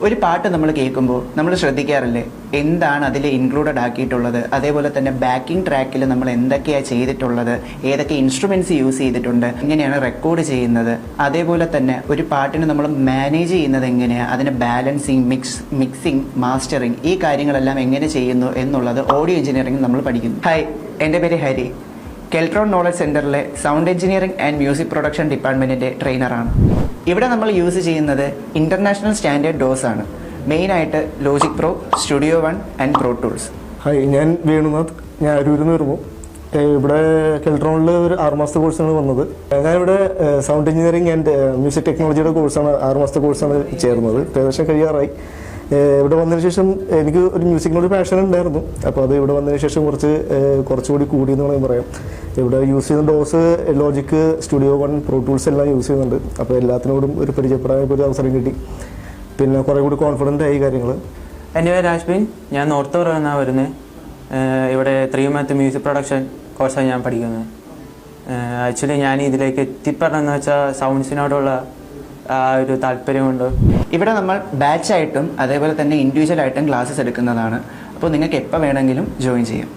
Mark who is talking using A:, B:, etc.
A: ഒരു പാട്ട് നമ്മൾ കേൾക്കുമ്പോൾ നമ്മൾ ശ്രദ്ധിക്കാറില്ലേ എന്താണ് അതിൽ ഇൻക്ലൂഡഡ് ആക്കിയിട്ടുള്ളത്, അതേപോലെ തന്നെ ബാക്കിംഗ് ട്രാക്കിൽ നമ്മൾ എന്തൊക്കെയാണ് ചെയ്തിട്ടുള്ളത്, ഏതൊക്കെ ഇൻസ്ട്രുമെൻറ്റ്സ് യൂസ് ചെയ്തിട്ടുണ്ട്, എങ്ങനെയാണ് റെക്കോർഡ് ചെയ്യുന്നത്, അതേപോലെ തന്നെ ഒരു പാട്ടിന് നമ്മൾ മാനേജ് ചെയ്യുന്നത് എങ്ങനെയാണ്, അതിന് ബാലൻസിങ്, മിക്സിങ്, മാസ്റ്ററിങ്, ഈ കാര്യങ്ങളെല്ലാം എങ്ങനെ ചെയ്യുന്നു എന്നുള്ളത് ഓഡിയോ എഞ്ചിനീയറിംഗ് നമ്മൾ പഠിക്കുന്നു. ഹായ്, എൻ്റെ പേര് ഹരി. കെൽട്രോൺ നോളജ് സെൻറ്ററിലെ sound engineering and music production ഡിപ്പാർട്ട്മെൻറ്റിൻ്റെ ട്രെയിനറാണ്. ഇവിടെ നമ്മൾ യൂസ് ചെയ്യുന്നത് ഇൻ്റർനാഷണൽ സ്റ്റാൻഡേർഡ് ഡോസ് ആണ്. മെയിനായിട്ട് Logic Pro, Studio 1 and Pro Tools.
B: Hi, ഞാൻ വേണുനാഥ്. ഞാൻ അരൂരിൽ നിന്ന് വരുന്നു. ഇവിടെ കെൽട്രോണിൽ ഒരു 6 മാസത്തെ കോഴ്സാണ് വന്നത്. ഞാനിവിടെ സൗണ്ട് എഞ്ചിനീയറിംഗ് ആൻഡ് മ്യൂസിക് ടെക്നോളജിയുടെ കോഴ്സാണ്, 6 മാസത്തെ കോഴ്സാണ് ചേർന്നത്. ഏകദേശം കഴിയാറായി. ഇവിടെ വന്നതിന് ശേഷം എനിക്ക് ഒരു മ്യൂസിക്കിനോട് പാഷൻ ഉണ്ടായിരുന്നു. അപ്പോൾ അത് ഇവിടെ വന്നതിന് ശേഷം കുറച്ചുകൂടി കൂടിയെന്ന് വേണമെങ്കിൽ പറയാം. ഇവിടെ യൂസ് ചെയ്യുന്ന dose logic, studio 1, pro tools എല്ലാം യൂസ് ചെയ്യുന്നുണ്ട്. അപ്പോൾ എല്ലാത്തിനോടും ഒരു പരിചയപ്പെടാൻ ഒരു അവസരം കിട്ടി. പിന്നെ കുറേ കൂടി കോൺഫിഡൻ്റ് ആയി കാര്യങ്ങൾ.
C: എൻ്റെ പേര് രാജ്ബിൻ. ഞാൻ നോർത്ത് നിന്നാണ് വരുന്നത്. ഇവിടെ 3 മന്ത് മ്യൂസിക് പ്രൊഡക്ഷൻ കോഴ്സാണ് ഞാൻ പഠിക്കുന്നത്. ആക്ച്വലി ഞാൻ ഇതിലേക്ക് എത്തിപ്പെടണമെന്ന് വെച്ചാൽ സൗണ്ട്സിനോടുള്ള ഒരു താല്പര്യമുണ്ട്.
A: ഇവിടെ നമ്മൾ ബാച്ചായിട്ടും അതേപോലെ തന്നെ ഇൻഡിവിജ്വലായിട്ടും ക്ലാസ്സസ് എടുക്കുന്നതാണ്. അപ്പോൾ നിങ്ങൾക്ക് എപ്പോൾ വേണമെങ്കിലും ജോയിൻ ചെയ്യാം.